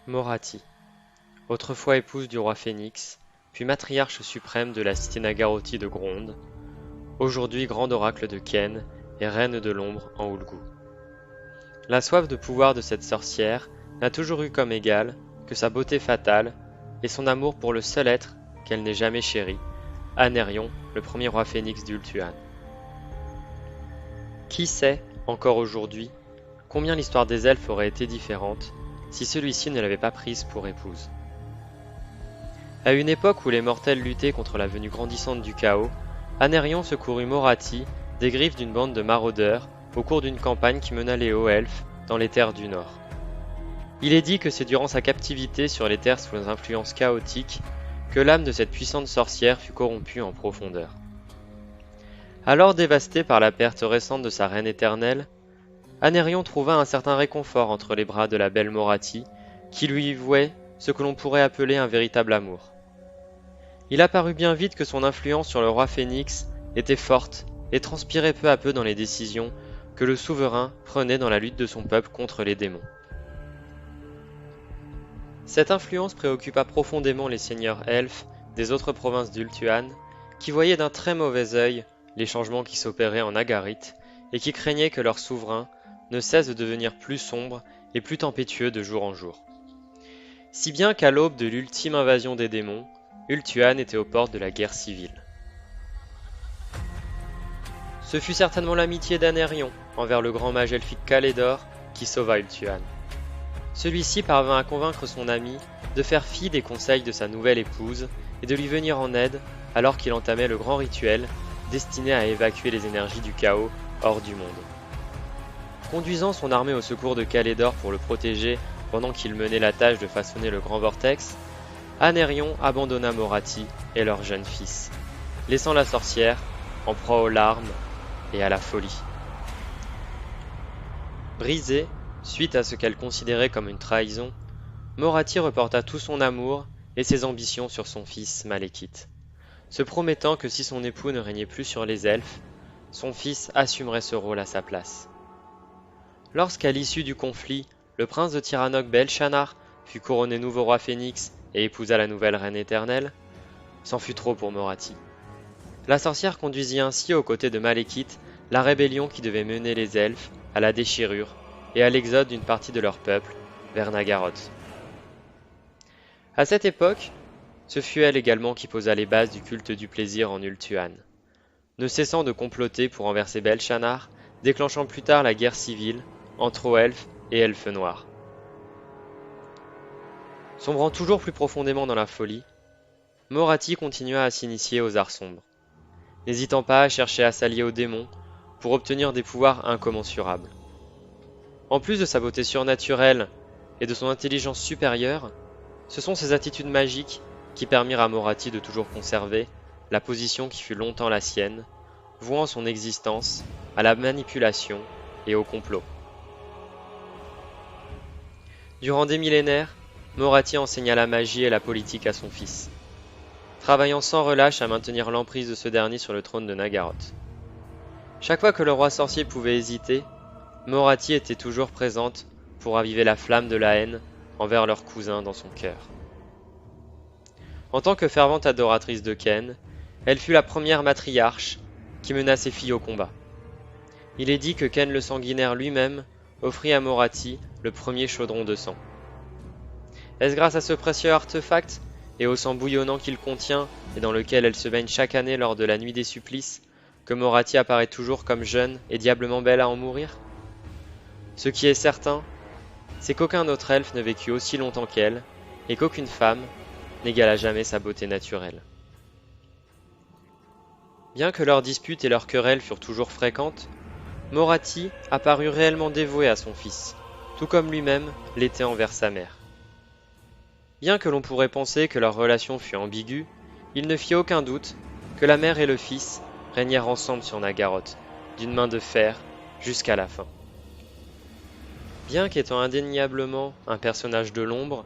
Morathi, autrefois épouse du roi Phénix, puis matriarche suprême de la cité Nagarothi de Gronde, aujourd'hui grande oracle de Ken et reine de l'ombre en Ulgu. La soif de pouvoir de cette sorcière n'a toujours eu comme égale que sa beauté fatale et son amour pour le seul être qu'elle n'ait jamais chéri, Anérion, le premier roi phénix d'Ultuan. Qui sait, encore aujourd'hui, combien l'histoire des elfes aurait été différente si celui-ci ne l'avait pas prise pour épouse. À une époque où les mortels luttaient contre la venue grandissante du chaos, Anérion secourut Morathi des griffes d'une bande de maraudeurs au cours d'une campagne qui mena les hauts elfes dans les terres du Nord. Il est dit que c'est durant sa captivité sur les terres sous les influences chaotiques que l'âme de cette puissante sorcière fut corrompue en profondeur. Alors dévasté par la perte récente de sa reine éternelle, Anérion trouva un certain réconfort entre les bras de la belle Morathi, qui lui vouait ce que l'on pourrait appeler un véritable amour. Il apparut bien vite que son influence sur le roi Phénix était forte et transpirait peu à peu dans les décisions que le souverain prenait dans la lutte de son peuple contre les démons. Cette influence préoccupa profondément les seigneurs elfes des autres provinces d'Ultuan, qui voyaient d'un très mauvais œil les changements qui s'opéraient en Nagarythe et qui craignaient que leur souverain ne cesse de devenir plus sombre et plus tempétueux de jour en jour. Si bien qu'à l'aube de l'ultime invasion des démons, Ultuan était aux portes de la guerre civile. Ce fut certainement l'amitié d'Anérion envers le grand mage elfique Calédor qui sauva Ultuan. Celui-ci parvint à convaincre son ami de faire fi des conseils de sa nouvelle épouse et de lui venir en aide alors qu'il entamait le grand rituel destiné à évacuer les énergies du chaos hors du monde. Conduisant son armée au secours de Calédor pour le protéger pendant qu'il menait la tâche de façonner le grand vortex, Anérion abandonna Morathi et leur jeune fils, laissant la sorcière en proie aux larmes et à la folie. Brisée, suite à ce qu'elle considérait comme une trahison, Morathi reporta tout son amour et ses ambitions sur son fils Malekith, se promettant que si son époux ne régnait plus sur les elfes, son fils assumerait ce rôle à sa place. Lorsqu'à l'issue du conflit, le prince de Tiranoc Bel-Shanar fut couronné nouveau roi phénix et épousa la nouvelle reine éternelle, c'en fut trop pour Morathi. La sorcière conduisit ainsi aux côtés de Malekith la rébellion qui devait mener les elfes à la déchirure et à l'exode d'une partie de leur peuple vers Nagaroth. À cette époque, ce fut elle également qui posa les bases du culte du plaisir en Ultuan, ne cessant de comploter pour renverser Bel-Shanar, déclenchant plus tard la guerre civile entre hauts elfes et elfes noirs. Sombrant toujours plus profondément dans la folie, Morathi continua à s'initier aux arts sombres, n'hésitant pas à chercher à s'allier aux démons pour obtenir des pouvoirs incommensurables. En plus de sa beauté surnaturelle et de son intelligence supérieure, ce sont ses attitudes magiques qui permirent à Morathi de toujours conserver la position qui fut longtemps la sienne, vouant son existence à la manipulation et au complot. Durant des millénaires, Morathi enseigna la magie et la politique à son fils, travaillant sans relâche à maintenir l'emprise de ce dernier sur le trône de Nagaroth. Chaque fois que le roi sorcier pouvait hésiter, Morathi était toujours présente pour raviver la flamme de la haine envers leur cousin dans son cœur. En tant que fervente adoratrice de Ken, elle fut la première matriarche qui mena ses filles au combat. Il est dit que Ken le sanguinaire lui-même offrit à Morathi le premier chaudron de sang. Est-ce grâce à ce précieux artefact et au sang bouillonnant qu'il contient et dans lequel elle se baigne chaque année lors de la nuit des supplices que Morathi apparaît toujours comme jeune et diablement belle à en mourir? Ce qui est certain, c'est qu'aucun autre elfe ne vécut aussi longtemps qu'elle et qu'aucune femme n'égala jamais sa beauté naturelle. Bien que leurs disputes et leurs querelles furent toujours fréquentes, Morathi apparut réellement dévoué à son fils, tout comme lui-même l'était envers sa mère. Bien que l'on pourrait penser que leur relation fut ambiguë, il ne fit aucun doute que la mère et le fils régnèrent ensemble sur Nagaroth, d'une main de fer jusqu'à la fin. Bien qu'étant indéniablement un personnage de l'ombre,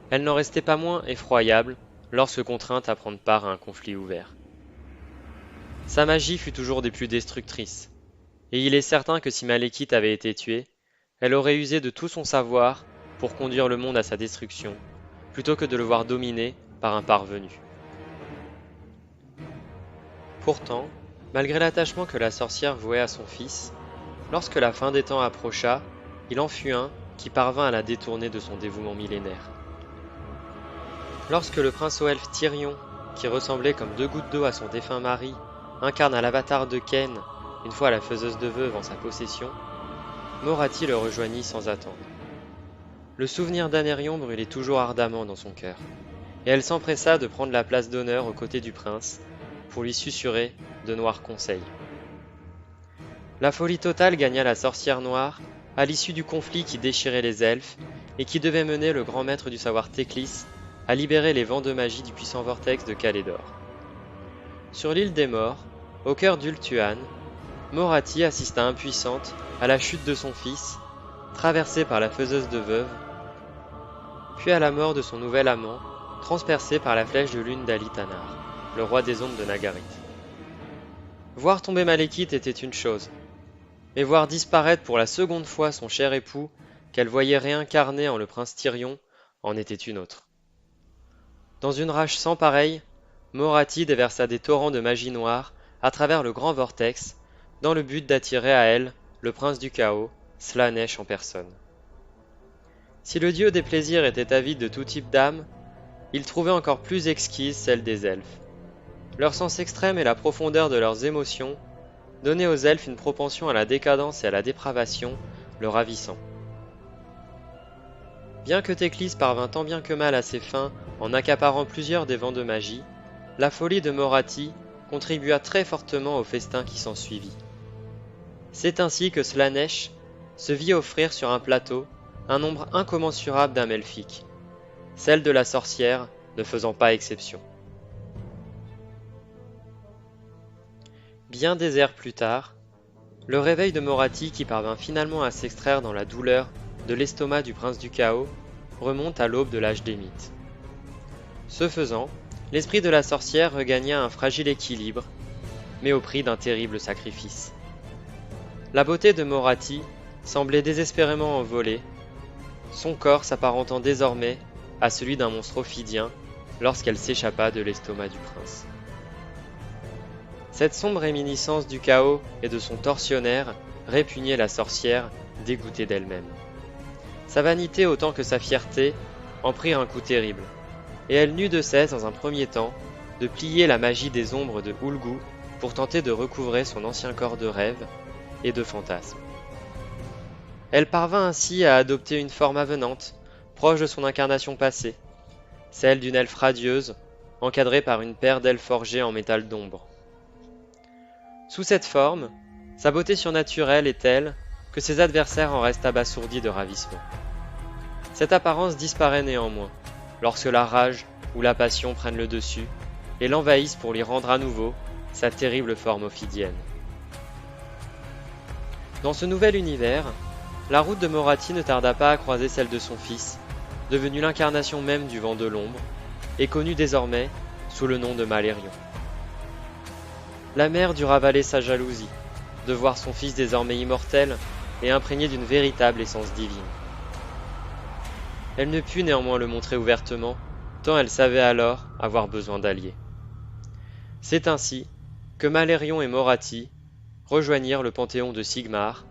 elle n'en restait pas moins effroyable lorsque contrainte à prendre part à un conflit ouvert. Sa magie fut toujours des plus destructrices, et il est certain que si Malekith avait été tuée, elle aurait usé de tout son savoir pour conduire le monde à sa destruction, plutôt que de le voir dominé par un parvenu. Pourtant, malgré l'attachement que la sorcière vouait à son fils, lorsque la fin des temps approcha, il en fut un qui parvint à la détourner de son dévouement millénaire. Lorsque le prince aux elfes Tyrion, qui ressemblait comme 2 gouttes d'eau à son défunt mari, incarna l'avatar de Ken, une fois la faiseuse de veuve en sa possession, Morathi le rejoignit sans attendre. Le souvenir d'Anérion brûlait toujours ardemment dans son cœur, et elle s'empressa de prendre la place d'honneur aux côtés du prince, pour lui susurrer de noirs conseils. La folie totale gagna la sorcière noire à l'issue du conflit qui déchirait les elfes et qui devait mener le grand maître du savoir Teclis à libérer les vents de magie du puissant vortex de Calédor. Sur l'île des morts, au cœur d'Ultuan, Morathi assista impuissante à la chute de son fils, traversée par la faiseuse de veuve, puis à la mort de son nouvel amant, transpercé par la flèche de lune d'Alitanar, le roi des ombres de Nagarythe. Voir tomber Malekith était une chose, mais voir disparaître pour la seconde fois son cher époux, qu'elle voyait réincarné en le prince Tyrion, en était une autre. Dans une rage sans pareille, Morathi déversa des torrents de magie noire à travers le grand vortex, dans le but d'attirer à elle le prince du chaos, Slaanesh en personne. Si le dieu des plaisirs était avide de tout type d'âme, il trouvait encore plus exquise celle des elfes. Leur sens extrême et la profondeur de leurs émotions donnaient aux elfes une propension à la décadence et à la dépravation, le ravissant. Bien que Teclis parvint tant bien que mal à ses fins en accaparant plusieurs des vents de magie, la folie de Morathi contribua très fortement au festin qui s'ensuivit. C'est ainsi que Slaanesh se vit offrir sur un plateau un nombre incommensurable d'âmes elfiques, celle de la sorcière ne faisant pas exception. Bien des ères plus tard, le réveil de Morathi qui parvint finalement à s'extraire dans la douleur de l'estomac du prince du chaos remonte à l'aube de l'âge des mythes. Ce faisant, l'esprit de la sorcière regagna un fragile équilibre, mais au prix d'un terrible sacrifice. La beauté de Morathi semblait désespérément envolée, son corps s'apparentant désormais à celui d'un monstre ophidien lorsqu'elle s'échappa de l'estomac du prince. Cette sombre réminiscence du chaos et de son tortionnaire répugnait la sorcière, dégoûtée d'elle-même. Sa vanité autant que sa fierté en prirent un coup terrible, et elle n'eut de cesse dans un premier temps de plier la magie des ombres de Ulgu pour tenter de recouvrer son ancien corps de rêve et de fantasme. Elle parvint ainsi à adopter une forme avenante, proche de son incarnation passée, celle d'une elfe radieuse, encadrée par une paire d'ailes forgées en métal d'ombre. Sous cette forme, sa beauté surnaturelle est telle que ses adversaires en restent abasourdis de ravissement. Cette apparence disparaît néanmoins, lorsque la rage ou la passion prennent le dessus et l'envahissent pour lui rendre à nouveau sa terrible forme ophidienne. Dans ce nouvel univers, la route de Morathi ne tarda pas à croiser celle de son fils, devenu l'incarnation même du vent de l'ombre, et connu désormais sous le nom de Malérion. La mère dut ravaler sa jalousie, de voir son fils désormais immortel et imprégné d'une véritable essence divine. Elle ne put néanmoins le montrer ouvertement, tant elle savait alors avoir besoin d'alliés. C'est ainsi que Malérion et Morathi rejoignirent le panthéon de Sigmar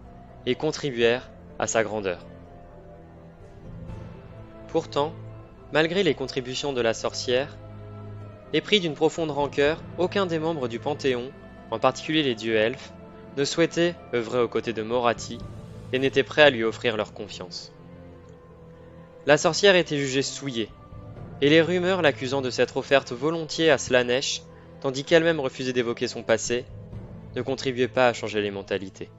et contribuèrent à sa grandeur. Pourtant, malgré les contributions de la sorcière, épris d'une profonde rancœur, aucun des membres du Panthéon, en particulier les dieux elfes, ne souhaitait œuvrer aux côtés de Morathi et n'était prêt à lui offrir leur confiance. La sorcière était jugée souillée, et les rumeurs l'accusant de s'être offerte volontiers à Slaanesh, tandis qu'elle-même refusait d'évoquer son passé, ne contribuaient pas à changer les mentalités.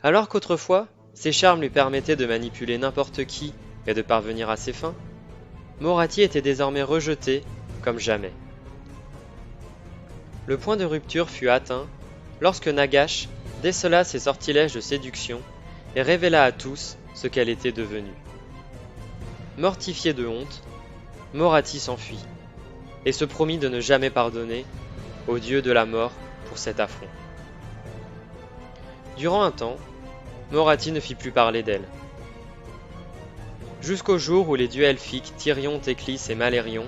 Alors qu'autrefois, ses charmes lui permettaient de manipuler n'importe qui et de parvenir à ses fins, Morathi était désormais rejeté comme jamais. Le point de rupture fut atteint lorsque Nagash décela ses sortilèges de séduction et révéla à tous ce qu'elle était devenue. Mortifié de honte, Morathi s'enfuit et se promit de ne jamais pardonner au dieu de la mort pour cet affront. Durant un temps, Morathi ne fit plus parler d'elle. jusqu'au jour où les dieux elfiques Tyrion, Théclis et Malérion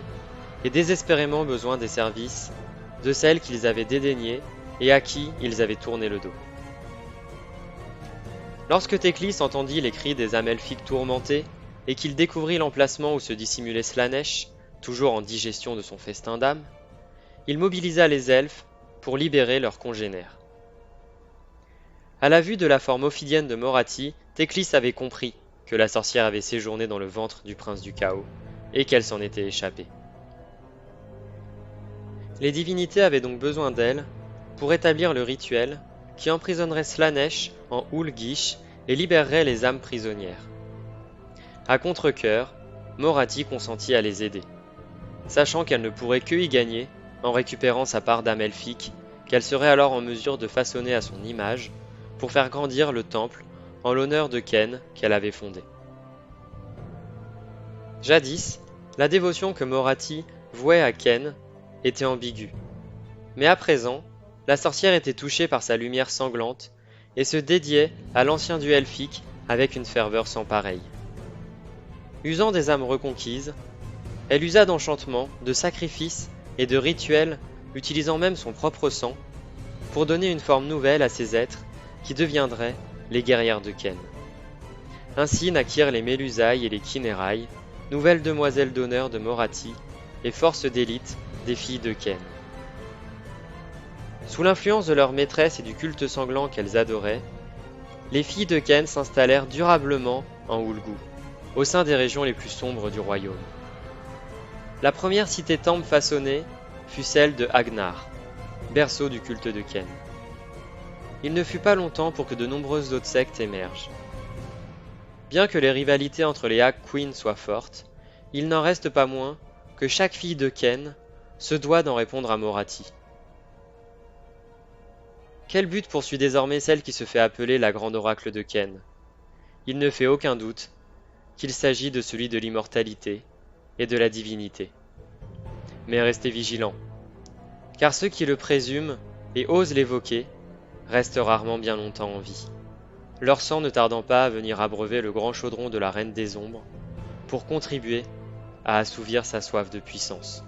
aient désespérément besoin des services de celles qu'ils avaient dédaignées et à qui ils avaient tourné le dos. Lorsque Théclis entendit les cris des âmes elfiques tourmentées et qu'il découvrit l'emplacement où se dissimulait Slaanesh, toujours en digestion de son festin d'âme, il mobilisa les elfes pour libérer leurs congénères. À la vue de la forme ophidienne de Morathi, Théclis avait compris que la sorcière avait séjourné dans le ventre du prince du chaos et qu'elle s'en était échappée. Les divinités avaient donc besoin d'elle pour établir le rituel qui emprisonnerait Slaanesh en Ulgish et libérerait les âmes prisonnières. À contre-cœur, Morathi consentit à les aider, sachant qu'elle ne pourrait que y gagner en récupérant sa part d'âme elfique qu'elle serait alors en mesure de façonner à son image pour faire grandir le temple en l'honneur de Ken qu'elle avait fondé. Jadis, la dévotion que Morathi vouait à Ken était ambiguë, mais à présent, la sorcière était touchée par sa lumière sanglante et se dédiait à l'ancien dieu elfique avec une ferveur sans pareille. Usant des âmes reconquises, elle usa d'enchantements, de sacrifices et de rituels, utilisant même son propre sang, pour donner une forme nouvelle à ces êtres qui deviendraient les guerrières de Ken. Ainsi naquirent les Mélusailles et les Kinérailles, nouvelles demoiselles d'honneur de Morathi et forces d'élite des filles de Ken. Sous l'influence de leur maîtresse et du culte sanglant qu'elles adoraient, les filles de Ken s'installèrent durablement en Ulgu, au sein des régions les plus sombres du royaume. La première cité-temple façonnée fut celle de Agnar, berceau du culte de Ken. Il ne fut pas longtemps pour que de nombreuses autres sectes émergent. Bien que les rivalités entre les Hag Queens soient fortes, il n'en reste pas moins que chaque fille de Ken se doit d'en répondre à Morathi. Quel but poursuit désormais celle qui se fait appeler la grande oracle de Ken? Il ne fait aucun doute qu'il s'agit de celui de l'immortalité et de la divinité. Mais restez vigilants, car ceux qui le présument et osent l'évoquer restent rarement bien longtemps en vie, leur sang ne tardant pas à venir abreuver le grand chaudron de la Reine des Ombres pour contribuer à assouvir sa soif de puissance.